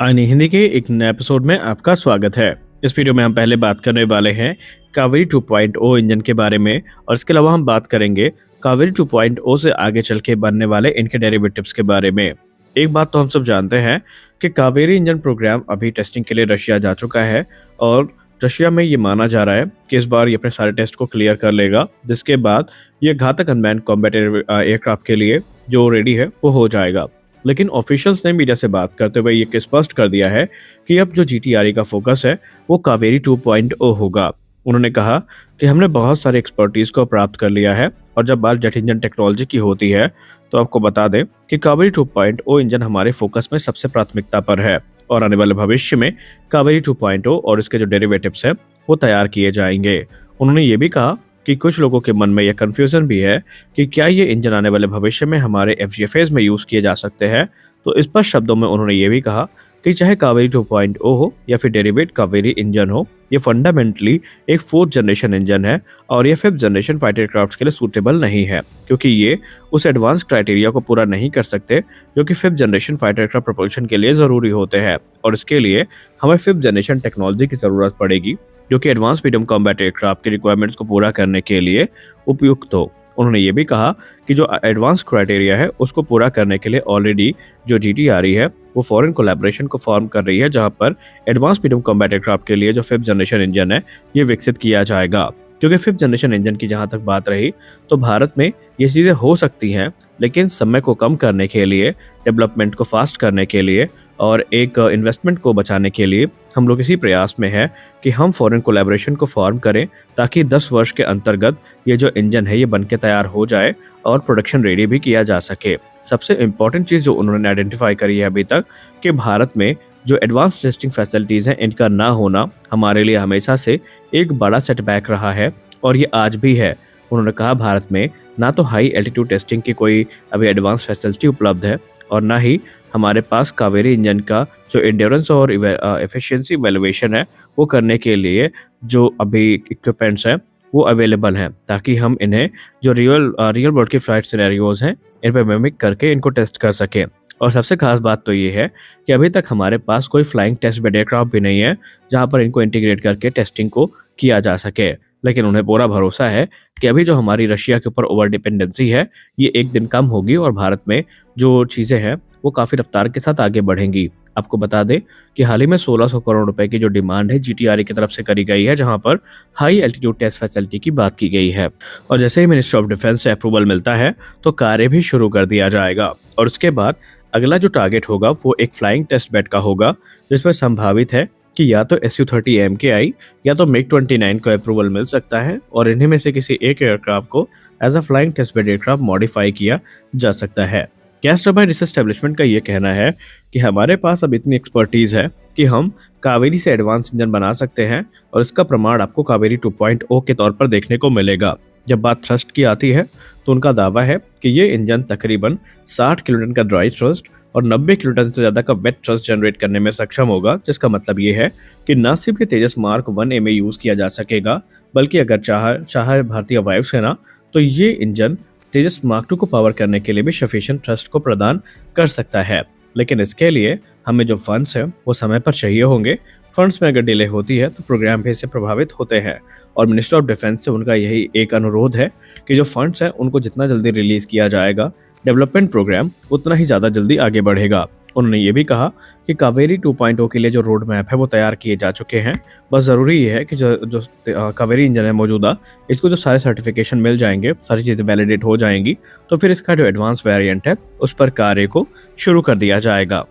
आईनी हिंदी के एक नए एपिसोड में आपका स्वागत है। इस वीडियो में हम पहले बात करने वाले हैं कावेरी 2.0 इंजन के बारे में और इसके अलावा हम बात करेंगे कावेरी 2.0 से आगे चल के बनने वाले इनके डेरिवेटिव्स के बारे में। एक बात तो हम सब जानते हैं कि कावेरी इंजन प्रोग्राम अभी टेस्टिंग के लिए रशिया जा चुका है और रशिया में ये माना जा रहा है कि इस बार ये अपने सारे टेस्ट को क्लियर कर लेगा, जिसके बाद ये घातक अनमैन्ड कॉम्बैट एयरक्राफ्ट के लिए जो रेडी है वो हो जाएगा। लेकिन ऑफिशियल्स ने मीडिया से बात करते हुए ये स्पष्ट कर दिया है कि अब जो जीटीआरई का फोकस है वो कावेरी 2.0 होगा। उन्होंने कहा कि हमने बहुत सारे एक्सपर्टीज को प्राप्त कर लिया है और जब बात जेट इंजन टेक्नोलॉजी की होती है तो आपको बता दें कि कावेरी 2.0 इंजन हमारे फोकस में सबसे प्राथमिकता पर है और आने वाले भविष्य में कावेरी 2.0 और इसके जो डेरिवेटिव्स है वो तैयार किए जाएंगे। उन्होंने ये भी कहा कि कुछ लोगों के मन में यह कंफ्यूजन भी है कि क्या ये इंजन आने वाले भविष्य में हमारे एफजीएफएस में यूज किए जा सकते हैं। तो स्पष्ट शब्दों में उन्होंने ये भी कहा कि चाहे कावेरी 2.0 हो या फिर डेरिवेट कावेरी इंजन हो, ये फंडामेंटली एक 4th जनरेशन इंजन है और ये 5th जनरेशन फाइटर एयरक्राफ्ट के लिए सूटेबल नहीं है, क्योंकि ये उस एडवांस क्राइटेरिया को पूरा नहीं कर सकते जो कि 5th generation fighter aircraft propulsion के लिए ज़रूरी होते हैं। और इसके लिए हमें 5th जनरेशन टेक्नोलॉजी की ज़रूरत पड़ेगी जो कि एडवांस मीडियम कॉम्बैट एयरक्राफ्ट की रिक्वायरमेंट्स को पूरा करने के लिए उपयुक्त हो। उन्होंने ये भी कहा कि जो एडवांस क्राइटेरिया है उसको पूरा करने के लिए ऑलरेडी जो जीटीआरई है वो फॉरेन कोलैबोरेशन को फॉर्म कर रही है, जहां पर एडवांस मीडियम कॉम्बैट एयरक्राफ्ट के लिए जो 5th जनरेशन इंजन है ये विकसित किया जाएगा। क्योंकि 5th जनरेशन इंजन की जहां तक बात रही तो भारत में ये चीज़ें हो सकती हैं, लेकिन समय को कम करने के लिए, डेवलपमेंट को फास्ट करने के लिए और एक इन्वेस्टमेंट को बचाने के लिए हम लोग इसी प्रयास में है कि हम फॉरेन कोलैबोरेशन को फॉर्म करें ताकि 10 वर्ष के अंतर्गत ये जो इंजन है ये बन के तैयार हो जाए और प्रोडक्शन रेडी भी किया जा सके। सबसे इम्पॉर्टेंट चीज़ जो उन्होंने आइडेंटिफाई करी है अभी तक कि भारत में जो एडवांस टेस्टिंग फैसिलिटीज़ हैं इनका ना होना हमारे लिए हमेशा से एक बड़ा सेटबैक रहा है और ये आज भी है। उन्होंने कहा भारत में ना तो हाई एल्टीट्यूड टेस्टिंग की कोई अभी एडवांस फैसिलिटी उपलब्ध है और ना ही हमारे पास कावेरी इंजन का जो एंड्योरेंस और एफिशिएंसी इवैल्यूएशन है वो करने के लिए जो अभी इक्विपमेंट्स हैं वो अवेलेबल हैं, ताकि हम इन्हें जो रियल वर्ल्ड की फ्लाइट सिनेरियोज हैं इन पर मिमिक करके इनको टेस्ट कर सकें। और सबसे खास बात तो ये है कि अभी तक हमारे पास कोई फ्लाइंग टेस्ट बेड एयरक्राफ्ट भी नहीं है जहाँ पर इनको इंटीग्रेट करके टेस्टिंग को किया जा सके। लेकिन उन्हें पूरा भरोसा है कि अभी जो हमारी रशिया के ऊपर ओवर डिपेंडेंसी है ये एक दिन कम होगी और भारत में जो चीज़ें हैं वो काफ़ी रफ्तार के साथ आगे बढ़ेंगी। आपको बता दें कि हाल ही में 1600 करोड़ रुपए की जो डिमांड है जीटीआरई की तरफ से करी गई है, जहां पर हाई एल्टीट्यूड टेस्ट फैसिलिटी की बात की गई है। और जैसे ही मिनिस्ट्री ऑफ डिफेंस से अप्रूवल मिलता है तो कार्य भी शुरू कर दिया जाएगा और उसके बाद अगला जो टारगेट होगा वो एक फ्लाइंग टेस्ट बेड का होगा, जिसमें संभावित है कि या तो SU-30 MKI या तो MiG-29 को अप्रूवल मिल सकता है और इन्हीं में से किसी एक एयरक्राफ्ट को as a flying test bed aircraft modify किया जा सकता है। गैस टरबाइन रिसर्च एस्टेब्लिशमेंट का ये कहना है कि हमारे पास अब इतनी एक्सपर्टीज है कि हम कावेरी से एडवांस इंजन बना सकते हैं और इसका प्रमाण आपको कावेरी 2.0 के तौर पर देखने को मिलेगा। जब बात थ्रस्ट की आती है तो उनका दावा है कि ये इंजन तकरीबन 60 किलोटन का ड्राई थ्रस्ट और 90 किलोटन से ज़्यादा का वेट थ्रस्ट जनरेट करने में सक्षम होगा, जिसका मतलब ये है कि न सिर्फ के तेजस मार्क 1A में यूज़ किया जा सकेगा, बल्कि अगर चाहे भारतीय वायुसेना तो ये इंजन तेजस मार्क 2 को पावर करने के लिए भी सफिशिएंट थ्रस्ट को प्रदान कर सकता है। लेकिन इसके लिए हमें जो फंड्स हैं वो समय पर चाहिए होंगे। फंड्स में अगर डिले होती है तो प्रोग्राम भी इससे प्रभावित होते हैं और मिनिस्ट्री ऑफ डिफेंस से उनका यही एक अनुरोध है कि जो फंड्स हैं उनको जितना जल्दी रिलीज किया जाएगा, डेवलपमेंट प्रोग्राम उतना ही ज़्यादा जल्दी आगे बढ़ेगा। उन्होंने ये भी कहा कि कावेरी 2.0 के लिए जो रोड मैप है वो तैयार किए जा चुके हैं, बस ज़रूरी ये है कि जो कावेरी इंजन है मौजूदा, इसको जो सारे सर्टिफिकेशन मिल जाएंगे, सारी चीज़ें वैलिडेट हो जाएंगी तो फिर इसका जो एडवांस वेरिएंट है उस पर कार्य को शुरू कर दिया जाएगा।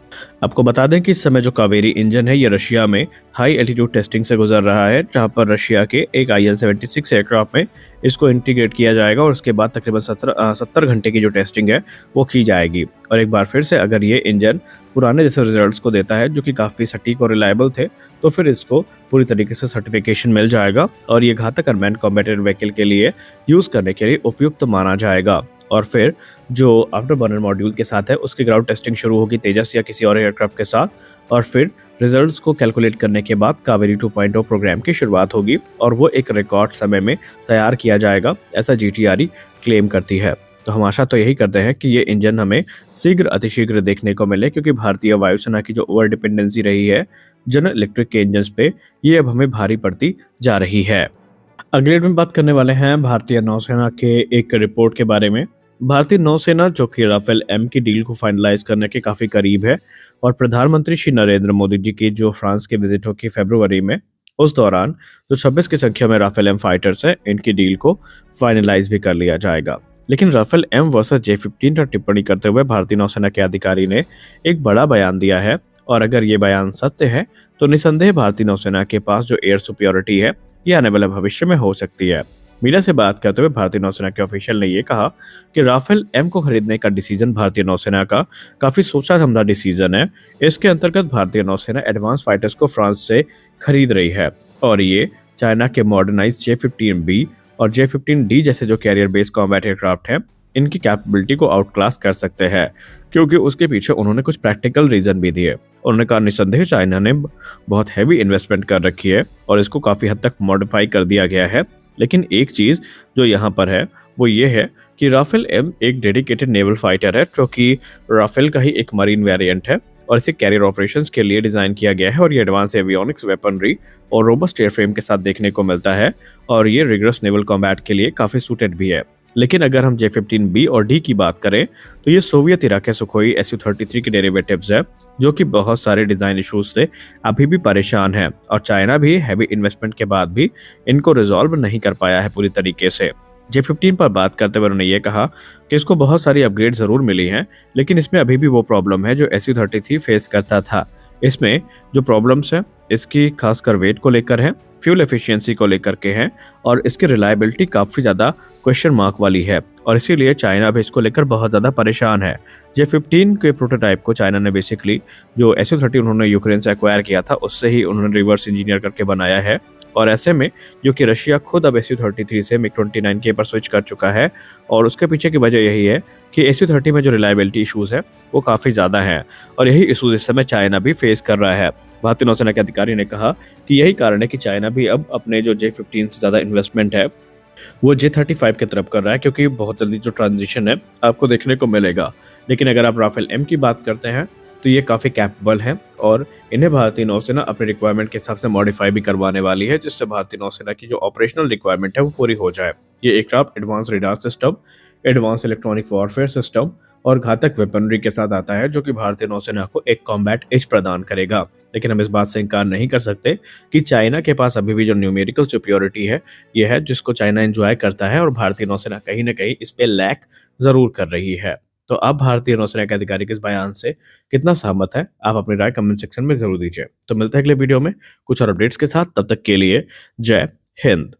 आपको बता दें कि इस समय जो कावेरी इंजन है ये रशिया में हाई एल्टीट्यूड टेस्टिंग से गुजर रहा है, जहाँ पर रशिया के एक IL-76 एयरक्राफ्ट में इसको इंटीग्रेट किया जाएगा और उसके बाद तकरीबन 70 घंटे की जो टेस्टिंग है वो की जाएगी। और एक बार फिर से अगर ये इंजन पुराने जैसे रिजल्ट्स को देता है जो कि काफ़ी सटीक और रिलायबल थे तो फिर इसको पूरी तरीके से सर्टिफिकेशन मिल जाएगा और ये घातक अनमैन्ड कॉम्बैट व्हीकल के लिए यूज़ करने के लिए उपयुक्त माना जाएगा। और फिर जो आफ्टर बर्नर मॉड्यूल के साथ है उसकी ग्राउंड टेस्टिंग शुरू होगी तेजस या किसी और एयरक्राफ्ट के साथ और फिर रिजल्ट्स को कैलकुलेट करने के बाद कावेरी 2.0 प्रोग्राम की शुरुआत होगी और वो एक रिकॉर्ड समय में तैयार किया जाएगा, ऐसा जीटीआरई क्लेम करती है। तो हम आशा तो यही करते हैं कि ये इंजन हमें शीघ्र अतिशीघ्र देखने को मिले, क्योंकि भारतीय वायुसेना की जो ओवर डिपेंडेंसी रही है जनरल इलेक्ट्रिक के इंजन पे, ये अब हमें भारी पड़ती जा रही है। अगले में बात करने वाले हैं भारतीय नौसेना के एक रिपोर्ट के बारे में। भारतीय नौसेना जो कि राफेल एम की डील को फाइनलाइज करने के काफी करीब है, और प्रधानमंत्री श्री नरेंद्र मोदी जी की जो फ्रांस की विजिट होगी फरवरी में, उस दौरान जो 26 की संख्या में राफेल एम फाइटर्स हैं, इनकी डील को फाइनलाइज भी कर लिया जाएगा। लेकिन राफेल एम वर्सेस जे-15 पर टिप्पणी करते हुए भारतीय नौसेना के अधिकारी ने एक बड़ा बयान दिया है, और अगर ये बयान सत्य है तो निसंदेह भारतीय नौसेना के पास जो एयर सुपियोरिटी है ये आने वाले भविष्य में हो सकती है। मीडिया से बात करते हुए भारतीय नौसेना के ऑफिशियल ने यह कहा कि राफेल एम को खरीदने का डिसीजन भारतीय नौसेना का काफी सोचा समझा डिसीजन है। इसके अंतर्गत भारतीय नौसेना एडवांस फाइटर्स को फ्रांस से खरीद रही है, और ये चाइना के मॉडर्नाइज जे-15B और जे-15D जैसे जो कैरियर बेस्ड कॉम्बैट एयरक्राफ्ट हैं, इनकी कैपेबिलिटी को आउटक्लास कर सकते हैं, क्योंकि उसके पीछे उन्होंने कुछ प्रैक्टिकल रीजन भी दिए। उन्होंने कहा निसंदेह चाइना ने बहुत हैवी इन्वेस्टमेंट कर रखी है और इसको काफी हद तक मॉडिफाई कर दिया गया है। लेकिन एक चीज जो यहाँ पर है वो ये है कि राफेल एम एक डेडिकेटेड नेवल फाइटर है, जो कि राफेल का ही एक मरीन वेरिएंट है, और इसे कैरियर ऑपरेशंस के लिए डिजाइन किया गया है, और ये एडवांस एवियोनिक्स वेपनरी और रोबस्ट एयरफ्रेम के साथ देखने को मिलता है, और ये रिगरस नेवल कॉम्बैट के लिए काफी सूटेड भी है। लेकिन अगर हम जे-15B और डी की बात करें तो ये सोवियत इरा के सुखोई Su-33 के डेरिवेटिव्स है, जो कि बहुत सारे डिजाइन इश्यूज से अभी भी परेशान है, और चाइना भी हैवी इन्वेस्टमेंट के बाद भी इनको रिजॉल्व नहीं कर पाया है पूरी तरीके से। जे-15 पर बात करते हुए उन्होंने ये कहा कि इसको बहुत सारी अपग्रेड जरूर मिली हैं, लेकिन इसमें अभी भी वो प्रॉब्लम है जो Su-33 फेस करता था। इसमें जो प्रॉब्लम्स है इसकी खासकर वेट को लेकर है, फ्यूल एफिशिएंसी को लेकर के हैं, और इसकी रिलायबिलिटी काफी ज्यादा क्वेश्चन मार्क वाली है, और इसीलिए चाइना भी इसको लेकर बहुत ज्यादा परेशान है। जे-15 के प्रोटोटाइप को चाइना ने बेसिकली जो Su-30 उन्होंने यूक्रेन से एक्वायर किया था उससे ही उन्होंने रिवर्स इंजीनियर करके बनाया है, और ऐसे में जो कि रशिया खुद अब Su-33 से MiG-29K पर स्विच कर चुका है, और उसके पीछे की वजह यही है कि Su-30 में जो रिलायबिलिटी इशूज है वो काफी ज्यादा हैं, और यही इशूज इस समय चाइना भी फेस कर रहा है। भारतीय नौसेना के अधिकारी ने कहा कि यही कारण है कि चाइना भी अब अपने जो जे-15 से ज्यादा इन्वेस्टमेंट है वो जे-35 की तरफ कर रहा है, क्योंकि बहुत जल्दी जो ट्रांजिशन है आपको देखने को मिलेगा। लेकिन अगर आप राफेल एम की बात करते हैं तो ये काफ़ी कैपेबल हैं, और इन्हें भारतीय नौसेना अपने रिक्वायरमेंट के हिसाब से मॉडिफाई भी करवाने वाली है, जिससे भारतीय नौसेना की जो ऑपरेशनल रिक्वायरमेंट है वो पूरी हो जाए। ये aircraft advance radar system, advance electronic warfare system और घातक वेपनरी के साथ आता है, जो कि भारतीय नौसेना को एक कॉम्बैट एज प्रदान करेगा। लेकिन हम इस बात से इनकार नहीं कर सकते कि चाइना के पास अभी भी जो न्यूमेरिकल सुपियोरिटी है ये है, जिसको चाइना एंजॉय करता है, और भारतीय नौसेना कहीं ना कहीं इस पे लैक जरूर कर रही है। तो आप भारतीय नौसेना के अधिकारी के इस बयान से कितना सहमत है, आप अपनी राय कमेंट सेक्शन में जरूर दीजिए। तो मिलते हैं अगले वीडियो में कुछ और अपडेट्स के साथ, तब तक के लिए जय हिंद।